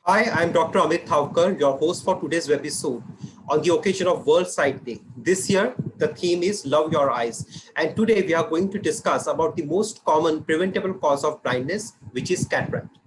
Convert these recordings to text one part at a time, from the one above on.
Hi, I'm Dr. Amit Thavkar, your host for today's webisode on the occasion of World Sight Day. This year, the theme is Love Your Eyes. And today we are going to discuss about the most common preventable cause of blindness, which is cataract.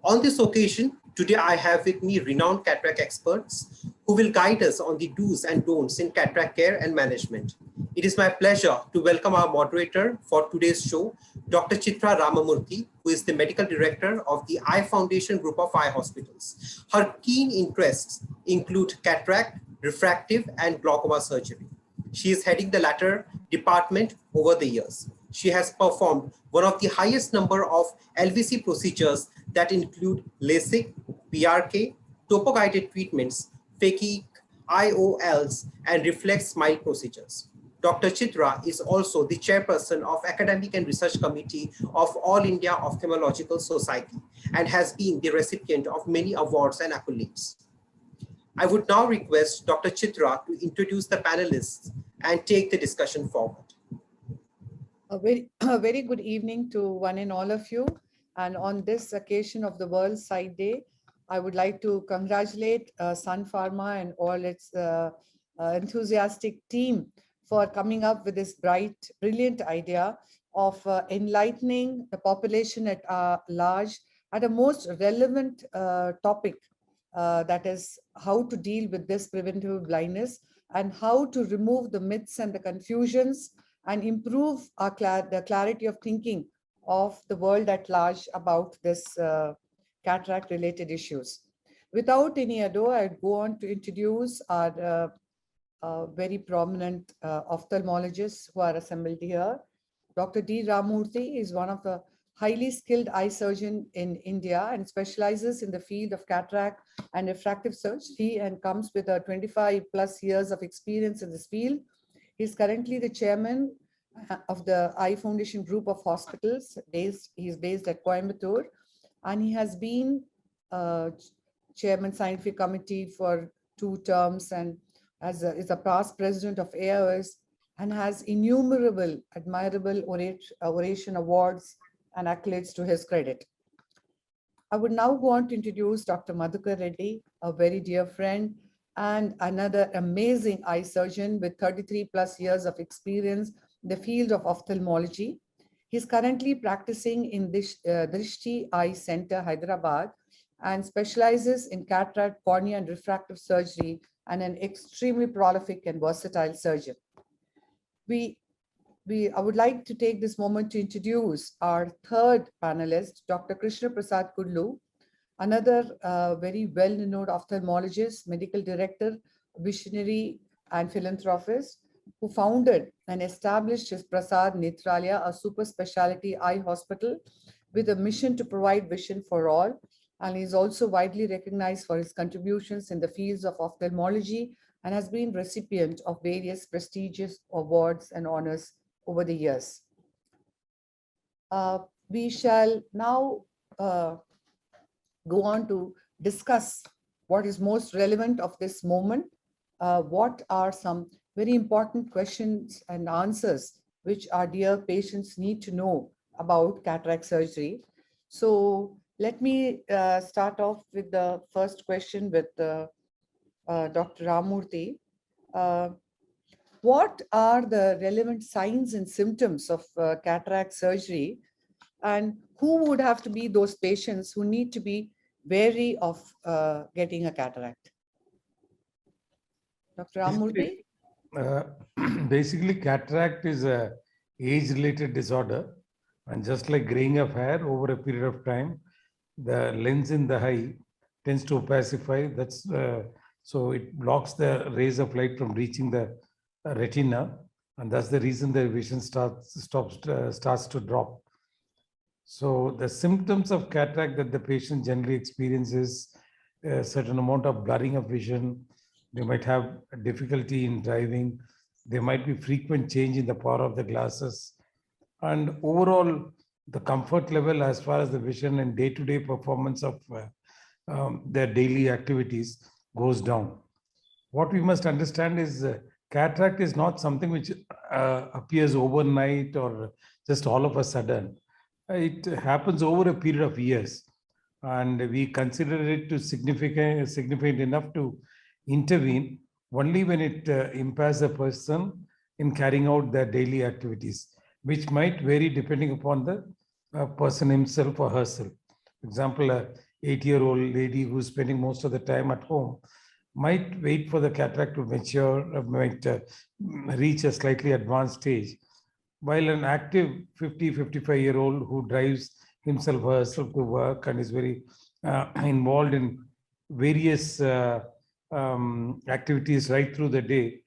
On this occasion, today I have with me renowned cataract experts who will guide us on the do's and don'ts in cataract care and management. It is my pleasure to welcome our moderator for today's show, Dr. Chitra Ramamurthy, who is the Medical Director of the Eye Foundation Group of Eye Hospitals. Her keen interests include cataract, refractive, and glaucoma surgery. She is heading the latter department over the years. She has performed one of the highest number of LVC procedures that include LASIK, PRK, topo-guided treatments, phakic, IOLs, and reflex smile procedures. Dr. Chitra is also the chairperson of Academic and Research Committee of All India Ophthalmological Society and has been the recipient of many awards and accolades. I would now request Dr. Chitra to introduce the panelists and take the discussion forward. A very good evening to one and all of you. And on this occasion of the World Sight Day, I would like to congratulate Sun Pharma and all its enthusiastic team for coming up with this brilliant idea of enlightening the population at large at a most relevant topic, that is how to deal with this preventable blindness and how to remove the myths and the confusions and improve the clarity of thinking of the world at large about this cataract-related issues. Without any ado, I'd go on to introduce our very prominent ophthalmologists who are assembled here. Dr. D. Ramamurthy is one of the highly skilled eye surgeon in India and specializes in the field of cataract and refractive surgery and comes with a 25 plus years of experience in this field. He's currently the chairman of the Eye Foundation Group of Hospitals. He's based at Coimbatore, and he has been chairman scientific committee for 2 terms and is a past president of AIOS and has innumerable admirable oration awards and accolades to his credit. I would now go on to introduce Dr. Madhukar Reddy, a very dear friend and another amazing eye surgeon with 33 plus years of experience in the field of ophthalmology. He's currently practicing in Drishti Eye Center, Hyderabad, and specializes in cataract, cornea, and refractive surgery, and an extremely prolific and versatile surgeon. I would like to take this moment to introduce our third panelist, Dr. Krishna Prasad Kudlu, another very well-known ophthalmologist, medical director, visionary, and philanthropist, who founded and established his Prasad Netralaya, a super specialty eye hospital with a mission to provide vision for all. And he is also widely recognized for his contributions in the fields of ophthalmology and has been recipient of various prestigious awards and honors over the years. We shall now go on to discuss what is most relevant of this moment. What are some very important questions and answers which our dear patients need to know about cataract surgery. So let me start off with the first question with Dr. Ramamurthy. What are the relevant signs and symptoms of cataract surgery, and who would have to be those patients who need to be wary of getting a cataract? Dr. Ramamurthy? Basically, cataract is a age-related disorder, and just like graying of hair over a period of time, the lens in the eye tends to opacify. That's so it blocks the rays of light from reaching the retina, and that's the reason the vision starts to drop. So the symptoms of cataract that the patient generally experiences a certain amount of blurring of vision. They might have difficulty in driving. There might be frequent change in the power of the glasses. And overall, the comfort level as far as the vision and day-to-day performance of their daily activities goes down. What we must understand is cataract is not something which appears overnight or just all of a sudden. It happens over a period of years. and we consider it to significant enough to intervene only when it impairs a person in carrying out their daily activities, which might vary depending upon the person himself or herself. For example, a 8-year-old lady who's spending most of the time at home might wait for the cataract to mature, might reach a slightly advanced stage, while an active 55-year-old who drives himself or herself to work and is very involved in various activities right through the day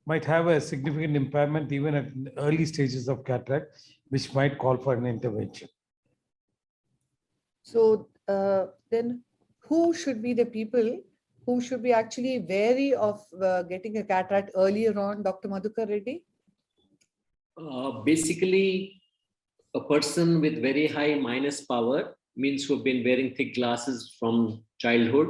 might have a significant impairment even at early stages of cataract, which might call for an intervention. So then who should be the people who should be actually wary of getting a cataract earlier on, Dr. Madhukar Reddy? Basically, a person with very high minus power means who have been wearing thick glasses from childhood,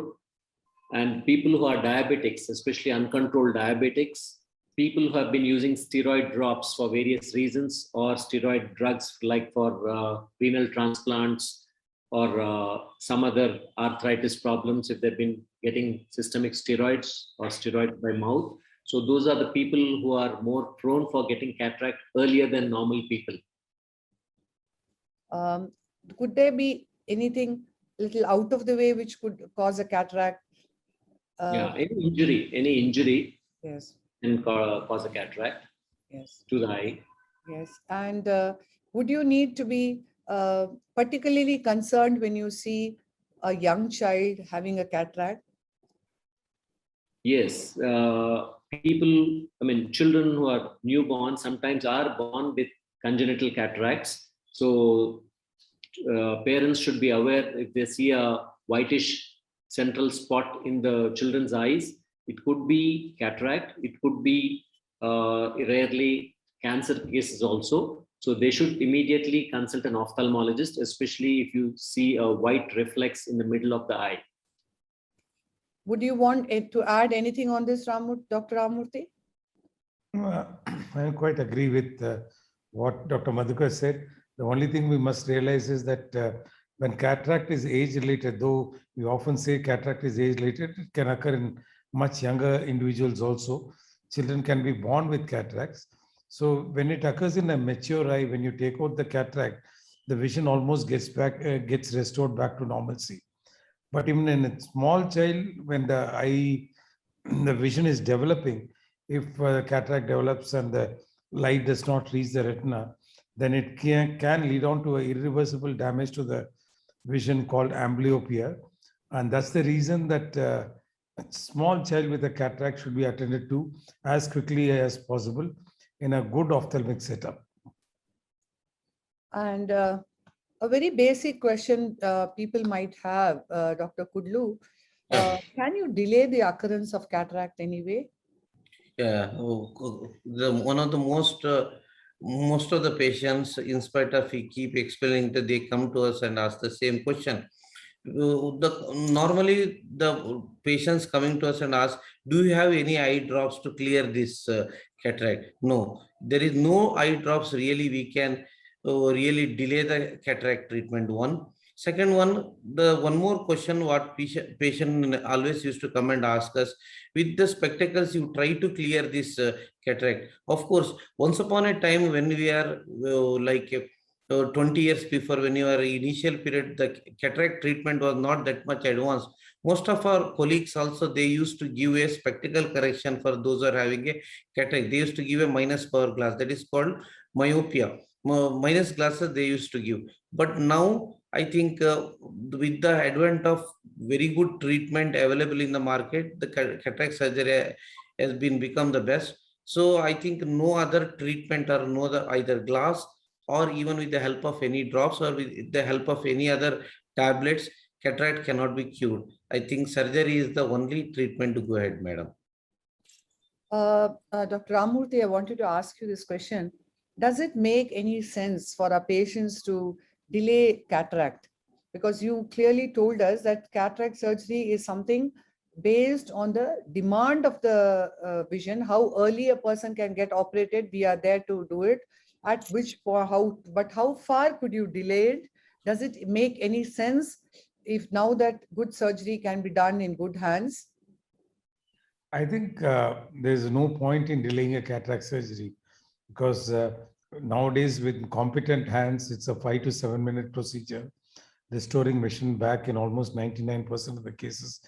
and people who are diabetics, especially uncontrolled diabetics, people who have been using steroid drops for various reasons, or steroid drugs like for renal transplants or some other arthritis problems if they've been getting systemic steroids or steroids by mouth. So those are the people who are more prone for getting cataract earlier than normal people. Could there be anything little out of the way which could cause a cataract? Yeah, any injury Yes. can cause a cataract Yes. to the eye. Yes. And would you need to be particularly concerned when you see a young child having a cataract? Yes, children who are newborn sometimes are born with congenital cataracts. So parents should be aware if they see a whitish central spot in the children's eyes. It could be cataract. It could be rarely cancer cases also. So they should immediately consult an ophthalmologist, especially if you see a white reflex in the middle of the eye. Would you want to add anything on this, Dr. Ramurthy? I quite agree with what Dr. Madhukar said. The only thing we must realize is that when cataract is age-related, though we often say cataract is age-related, it can occur in much younger individuals also. Children can be born with cataracts. So when it occurs in a mature eye, when you take out the cataract, the vision almost gets restored back to normalcy. But even in a small child, when the vision is developing, if cataract develops and the light does not reach the retina, then it can lead on to irreversible damage to the vision called amblyopia. And that's the reason that a small child with a cataract should be attended to as quickly as possible in a good ophthalmic setup. And a very basic question people might have, Dr. Kudlu, can you delay the occurrence of cataract anyway? Yeah, one of the most of the patients, in spite of we keep explaining that they come to us and ask the same question. Normally the patients coming to us and ask, do you have any eye drops to clear this cataract? No, there is no eye drops really we can really delay the cataract treatment. One. Second one, the one more question what patient always used to come and ask us, with the spectacles you try to clear this cataract. Of course, once upon a time when we are 20 years before, when you are initial period, the cataract treatment was not that much advanced. Most of our colleagues also, they used to give a spectacle correction for those who are having a cataract. They used to give a minus power glass, that is called myopia. Minus glasses they used to give. But now I think with the advent of very good treatment available in the market, the cataract surgery has become the best. So I think no other treatment or no other either glass or even with the help of any drops or with the help of any other tablets, cataract cannot be cured. I think surgery is the only treatment to go ahead, madam. Dr. Ramurthy, I wanted to ask you this question. Does it make any sense for our patients to delay cataract? Because you clearly told us that cataract surgery is something based on the demand of the vision, how early a person can get operated, we are there to do it, at which point, but how far could you delay it? Does it make any sense if now that good surgery can be done in good hands? I think there's no point in delaying a cataract surgery because nowadays with competent hands, it's a 5 to 7 minute procedure, restoring vision back in almost 99% of the cases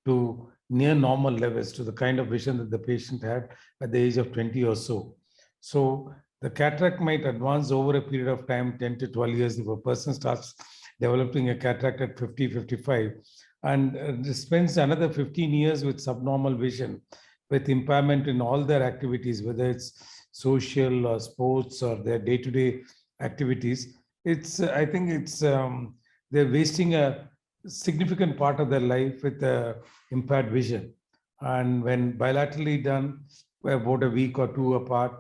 to near normal levels, to the kind of vision that the patient had at the age of 20 or so. So the cataract might advance over a period of time, 10 to 12 years, if a person starts developing a cataract at 50, 55, and spends another 15 years with subnormal vision, with impairment in all their activities, whether it's social or sports or their day-to-day activities. I think they're wasting a significant part of their life with impaired vision. And when bilaterally done, about a week or two apart,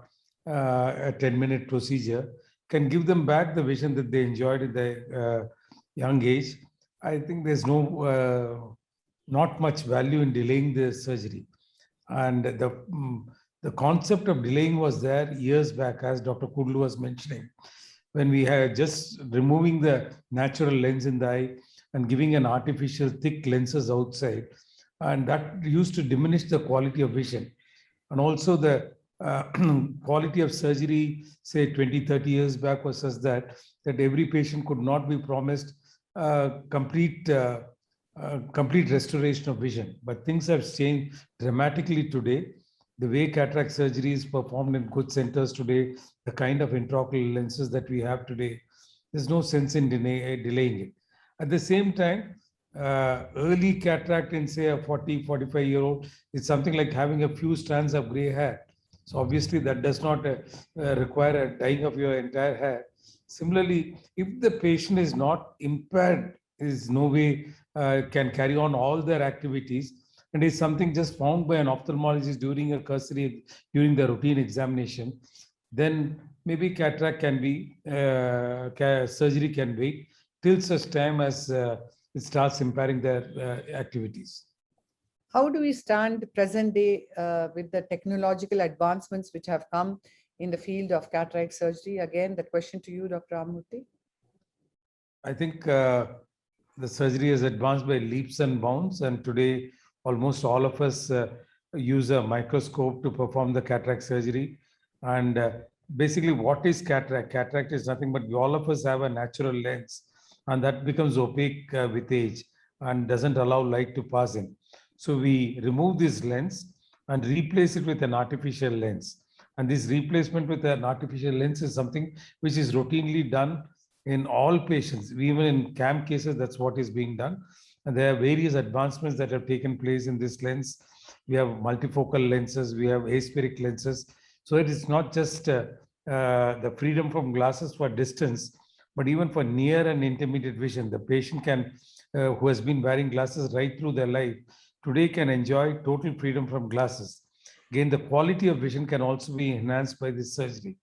a 10-minute procedure can give them back the vision that they enjoyed at their young age. I think there's not much value in delaying the surgery. And the concept of delaying was there years back, as Dr. Kudlu was mentioning, when we had just removing the natural lens in the eye and giving an artificial thick lenses outside. And that used to diminish the quality of vision. And also the quality of surgery, say 20, 30 years back was such that every patient could not be promised complete restoration of vision. But things have changed dramatically today. The way cataract surgery is performed in good centers today, the kind of intraocular lenses that we have today, there's no sense in delaying it. At the same time, early cataract in say a 40, 45-year-old is something like having a few strands of gray hair. So obviously that does not require a dyeing of your entire hair. Similarly, if the patient is not impaired, is no way can carry on all their activities, and is something just found by an ophthalmologist during a cursory, during the routine examination, then maybe cataract can be, surgery can wait till such time as it starts impairing their activities. How do we stand present day with the technological advancements which have come in the field of cataract surgery? Again, the question to you, Dr. Ramamurthy. I think the surgery has advanced by leaps and bounds, and today almost all of us use a microscope to perform the cataract surgery. And basically, what is cataract? Cataract is nothing but all of us have a natural lens, and that becomes opaque with age and doesn't allow light to pass in. So we remove this lens and replace it with an artificial lens. And this replacement with an artificial lens is something which is routinely done in all patients. Even in CAM cases, that's what is being done. And there are various advancements that have taken place in this lens. We have multifocal lenses, we have aspheric lenses. So it is not just the freedom from glasses for distance, but even for near and intermediate vision. The patient can, who has been wearing glasses right through their life, today can enjoy total freedom from glasses. Again, the quality of vision can also be enhanced by this surgery.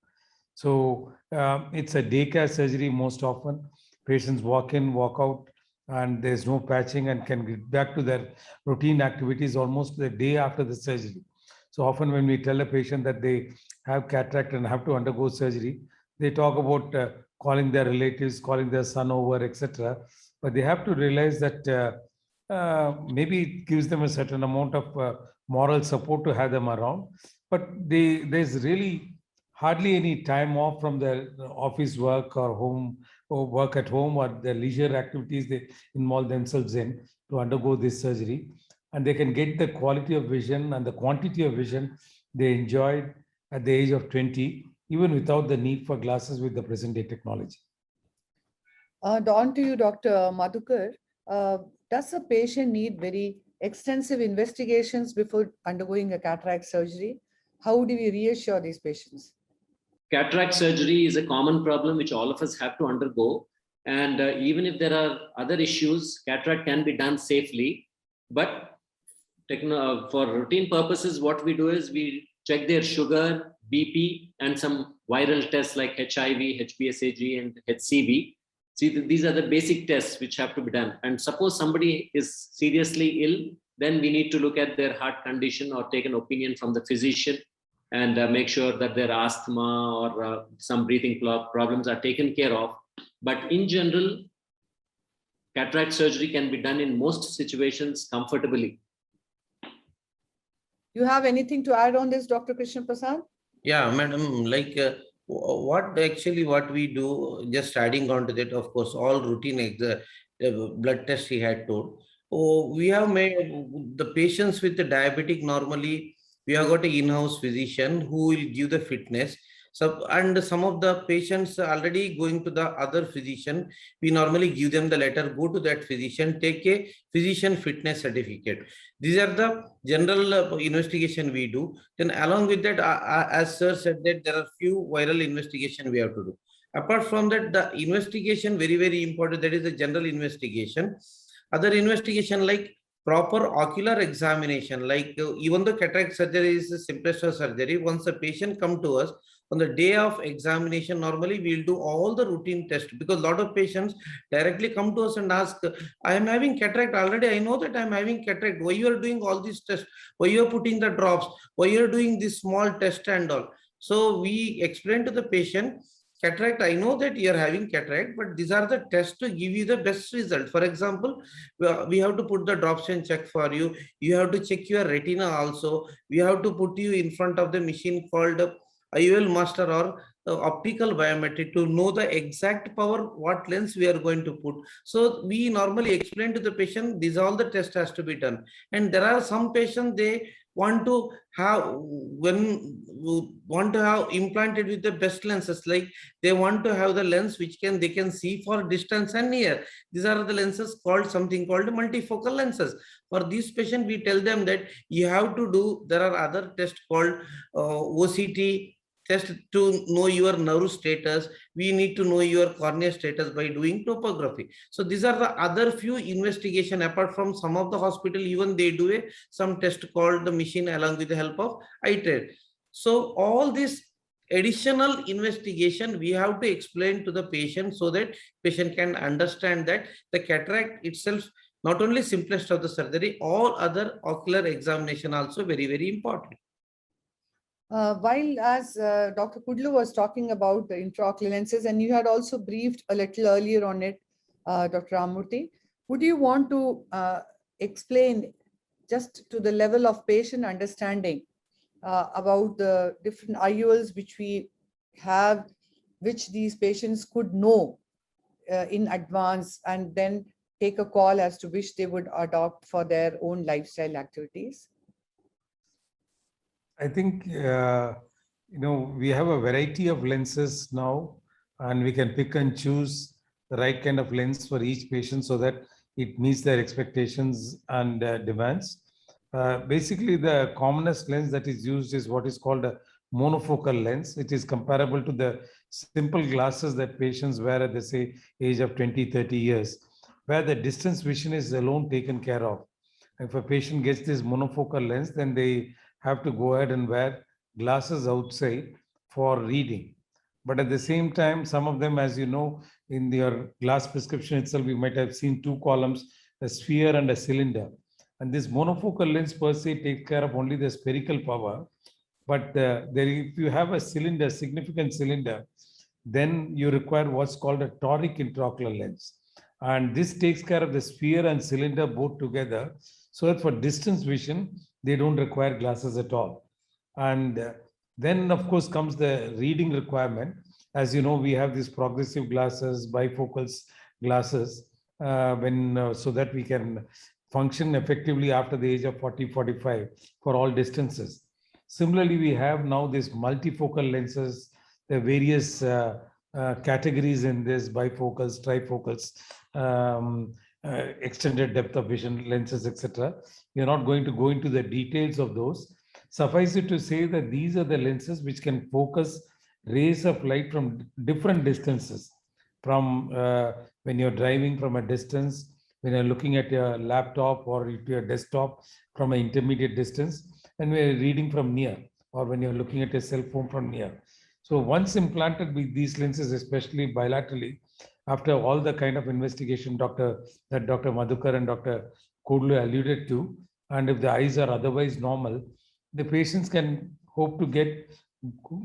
So it's a daycare surgery most often. Patients walk in, walk out, and there's no patching and can get back to their routine activities almost the day after the surgery. So often when we tell a patient that they have cataract and have to undergo surgery, they talk about calling their relatives, calling their son over, etc. But they have to realize that maybe it gives them a certain amount of moral support to have them around, but there's really hardly any time off from their office work or home, or work at home, or their leisure activities they involve themselves in to undergo this surgery. And they can get the quality of vision and the quantity of vision they enjoyed at the age of 20, even without the need for glasses with the present day technology. On to you, Dr. Madhukar. Does a patient need very extensive investigations before undergoing a cataract surgery? How do we reassure these patients? Cataract surgery is a common problem which all of us have to undergo. And even if there are other issues, cataract can be done safely. But for routine purposes, what we do is we check their sugar, BP, and some viral tests like HIV, HBsAg, and HCV. See, these are the basic tests which have to be done. And suppose somebody is seriously ill, then we need to look at their heart condition or take an opinion from the physician and make sure that their asthma or some breathing problems are taken care of. But in general, cataract surgery can be done in most situations comfortably. You have anything to add on this, Dr. Krishna Prasad? Yeah, madam, like what we do, just adding on to that, of course, all routine blood tests he had told. Oh, we have made the patients with the diabetic normally, we have got an in-house physician who will give the fitness. So, and some of the patients are already going to the other physician, we normally give them the letter, go to that physician, take a physician fitness certificate. These are the general investigation we do. Then along with that, as sir said that there are few viral investigation we have to do. Apart from that, the investigation very, very important. That is the general investigation. Other investigation like proper ocular examination, like even though cataract surgery is the simplest of surgery, once a patient come to us, on the day of examination, normally we'll do all the routine tests, because a lot of patients directly come to us and ask, I am having cataract already. I know that I'm having cataract. Why you are doing all these tests? Why you are putting the drops? Why you are doing this small test and all? So we explain to the patient, cataract, I know that you are having cataract, but these are the tests to give you the best result. For example, we have to put the drops and check for you. You have to check your retina also. We have to put you in front of the machine called IOL master or optical biometry to know the exact power, what lens we are going to put. So we normally explain to the patient, these all the test has to be done. And there are some patients, they want to have implanted with the best lenses, like they want to have the lens which they can see for distance and near. These are the lenses called something called multifocal lenses. For this patient, we tell them that you have to do, there are other tests called OCT test to know your nerve status. We need to know your cornea status by doing topography. So these are the other few investigation. Apart from some of the hospital, even they do some test called the machine along with the help of eye trade. So all this additional investigation we have to explain to the patient, so that patient can understand that the cataract itself not only simplest of the surgery, all other ocular examination also very, very important. While as Dr. Kudlu was talking about the intraocular lenses, and you had also briefed a little earlier on it, Dr. Ramurthy, would you want to explain just to the level of patient understanding about the different IOLs which we have, which these patients could know in advance and then take a call as to which they would adopt for their own lifestyle activities? I think, we have a variety of lenses now, and we can pick and choose the right kind of lens for each patient so that it meets their expectations and demands. Basically, the commonest lens that is used is what is called a monofocal lens. It is comparable to the simple glasses that patients wear at the, say, age of 20, 30 years, where the distance vision is alone taken care of. If a patient gets this monofocal lens, then they have to go ahead and wear glasses outside for reading. But at the same time, some of them, as you know, in your glass prescription itself, you might have seen two columns, a sphere and a cylinder. And this monofocal lens per se takes care of only the spherical power. But if you have a cylinder, significant cylinder, then you require what's called a toric intraocular lens. And this takes care of the sphere and cylinder both together, so that for distance vision, they don't require glasses at all. And then, of course, comes the reading requirement. As you know, we have these progressive glasses, bifocals glasses, so that we can function effectively after the age of 40, 45 for all distances. Similarly, we have now these multifocal lenses, the various categories in this, bifocals, trifocals, extended depth of vision lenses, etc. We are not going to go into the details of those. Suffice it to say that these are the lenses which can focus rays of light from different distances, from when you're driving from a distance, when you're looking at your laptop or your desktop from an intermediate distance, and when you're reading from near, or when you're looking at a cell phone from near. So once implanted with these lenses, especially bilaterally, after all the kind of investigation that Dr. Madhukar and Dr. Kudlu alluded to, and if the eyes are otherwise normal, the patients can hope to get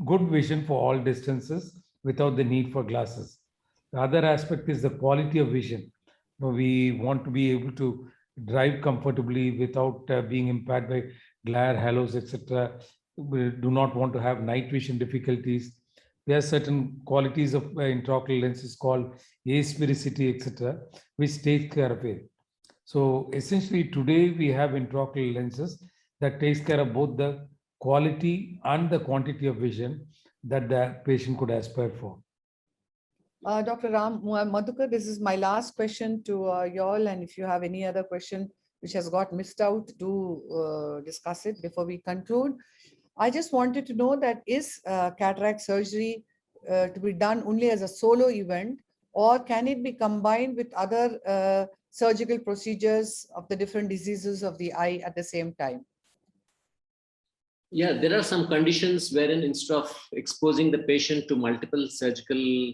good vision for all distances without the need for glasses. The other aspect is the quality of vision. We want to be able to drive comfortably without being impacted by glare, halos, etc. We do not want to have night vision difficulties. There are certain qualities of intraocular lenses called asphericity, etc., which takes care of it. So essentially today we have intraocular lenses that takes care of both the quality and the quantity of vision that the patient could aspire for. Dr. Madhukar, this is my last question to y'all, and if you have any other question which has got missed out, do discuss it before we conclude. I just wanted to know that is cataract surgery to be done only as a solo event, or can it be combined with other surgical procedures of the different diseases of the eye at the same time? Yeah, there are some conditions wherein instead of exposing the patient to multiple surgical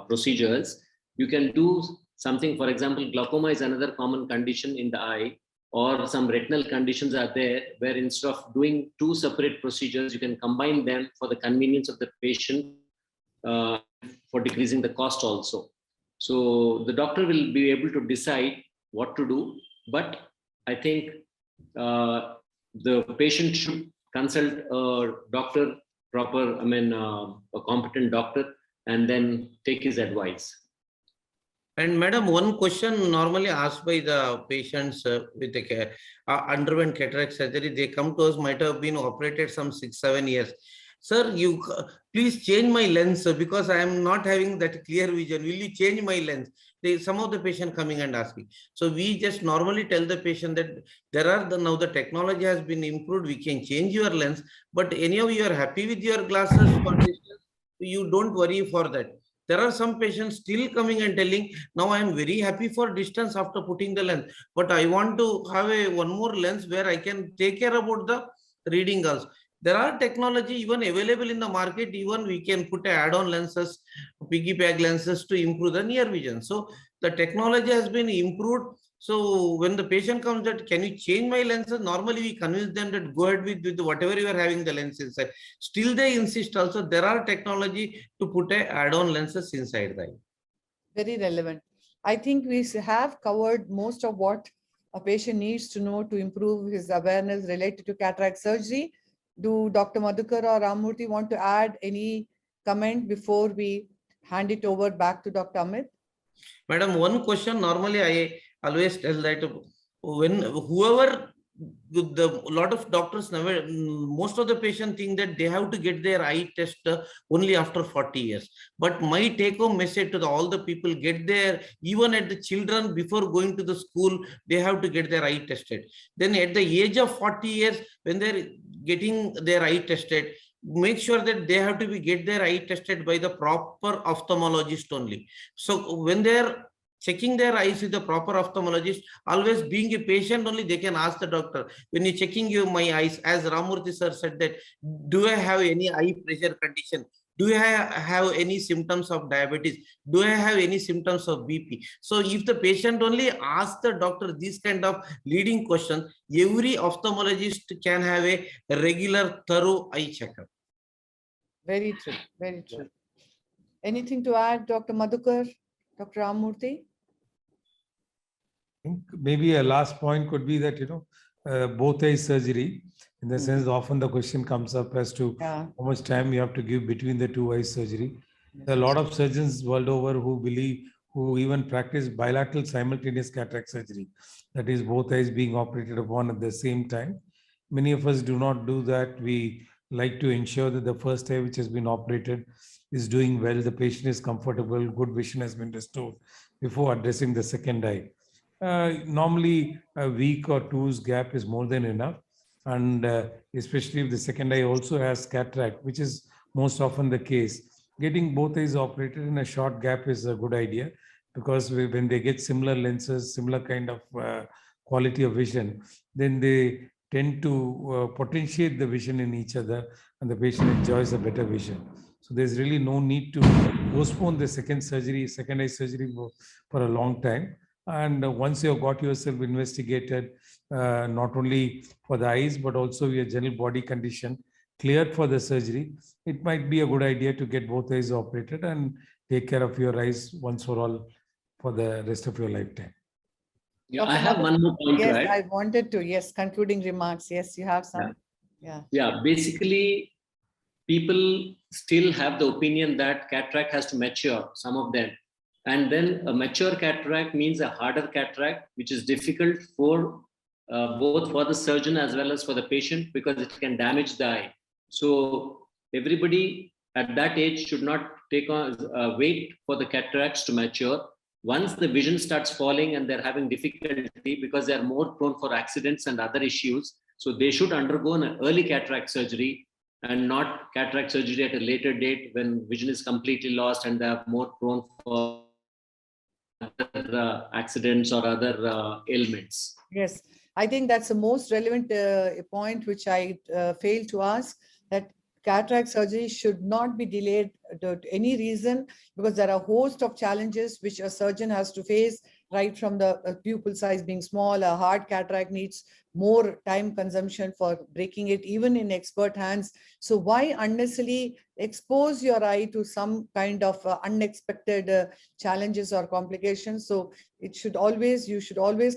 procedures, you can do something. For example, glaucoma is another common condition in the eye, or some retinal conditions are there where instead of doing two separate procedures, you can combine them for the convenience of the patient, for decreasing the cost also. So the doctor will be able to decide what to do, but I think the patient should consult a doctor, a competent doctor, and then take his advice. And madam, one question normally asked by the patients with the underwent cataract surgery, they come to us, might have been operated some 6-7 years. Sir, you please change my lens because I am not having that clear vision. Will you change my lens? Some of the patient coming and asking. So we just normally tell the patient that now the technology has been improved. We can change your lens, but anyhow you are happy with your glasses for distance, you don't worry for that. There are some patients still coming and telling, now I am very happy for distance after putting the lens, but I want to have one more lens where I can take care about the reading also. There are technology even available in the market. Even we can put add-on lenses, piggyback lenses to improve the near vision. So the technology has been improved. So when the patient comes that, can you change my lenses? Normally we convince them that go ahead with whatever you are having the lens inside. Still they insist also there are technology to put add-on lenses inside the eye. Very relevant. I think we have covered most of what a patient needs to know to improve his awareness related to cataract surgery. Do Dr. Madhukar or Ramamurthy want to add any comment before we hand it over back to Dr. Amit? Madam, one question normally I always tell that when whoever the lot of doctors never, most of the patient think that they have to get their eye test only after 40 years. But my take home message to all the people, get there, even at the children before going to the school, they have to get their eye tested. Then at the age of 40 years, when they're getting their eye tested, make sure that they have to get their eye tested by the proper ophthalmologist only. So when they're checking their eyes with the proper ophthalmologist, always being a patient only, they can ask the doctor, when you're checking my eyes, as Ramamurthy sir said that, do I have any eye pressure condition? Do I have any symptoms of diabetes? Do I have any symptoms of BP? So if the patient only asks the doctor these kind of leading questions, every ophthalmologist can have a regular thorough eye checkup. Very true, very true. Anything to add, Dr. Madhukar, Dr. Ramamurthy? I think maybe a last point could be that, both eye surgery, in the sense often the question comes up as to how much time you have to give between the two eye surgery. There are a lot of surgeons world over who even practice bilateral simultaneous cataract surgery. That is, both eyes being operated upon at the same time. Many of us do not do that. We like to ensure that the first eye which has been operated is doing well, the patient is comfortable, good vision has been restored before addressing the second eye. Normally, a week or two's gap is more than enough. And especially if the second eye also has cataract, which is most often the case, getting both eyes operated in a short gap is a good idea, because when they get similar lenses, similar kind of quality of vision, then they tend to potentiate the vision in each other, and the patient enjoys a better vision. So there's really no need to postpone the second eye surgery for a long time. And once you have got yourself investigated, not only for the eyes, but also your general body condition cleared for the surgery, it might be a good idea to get both eyes operated and take care of your eyes once for all for the rest of your lifetime. Yeah, Dr. I have Madhav, one more point to Yes, add. I wanted to. Yes, concluding remarks. Yes, you have some. Yeah. Yeah, basically, people still have the opinion that cataract has to mature, some of them. And then a mature cataract means a harder cataract, which is difficult for both for the surgeon as well as for the patient, because it can damage the eye. So everybody at that age should not take on wait for the cataracts to mature. Once the vision starts falling and they're having difficulty because they're more prone for accidents and other issues, so they should undergo an early cataract surgery and not cataract surgery at a later date when vision is completely lost and they are more prone for other accidents or other ailments. Yes, I think that's the most relevant point which I failed to ask, that cataract surgery should not be delayed to any reason, because there are a host of challenges which a surgeon has to face, right from the pupil size being small. A hard cataract needs more time consumption for breaking it, even in expert hands. So why unnecessarily expose your eye to some kind of unexpected challenges or complications? So you should always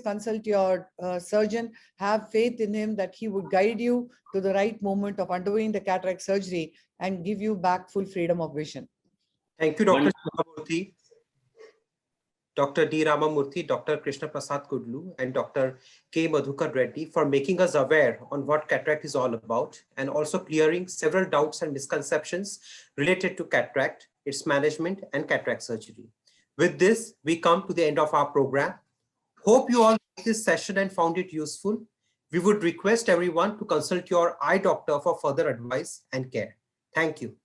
consult your surgeon, have faith in him that he would guide you to the right moment of undergoing the cataract surgery and give you back full freedom of vision. Thank you, Dr. Ramamurthy, Dr. D. Ramamurthy, Dr. Krishna Prasad Kudlu, and Dr. K. Madhukar Reddy for making us aware on what cataract is all about, and also clearing several doubts and misconceptions related to cataract, its management, and cataract surgery. With this, we come to the end of our program. Hope you all liked this session and found it useful. We would request everyone to consult your eye doctor for further advice and care. Thank you.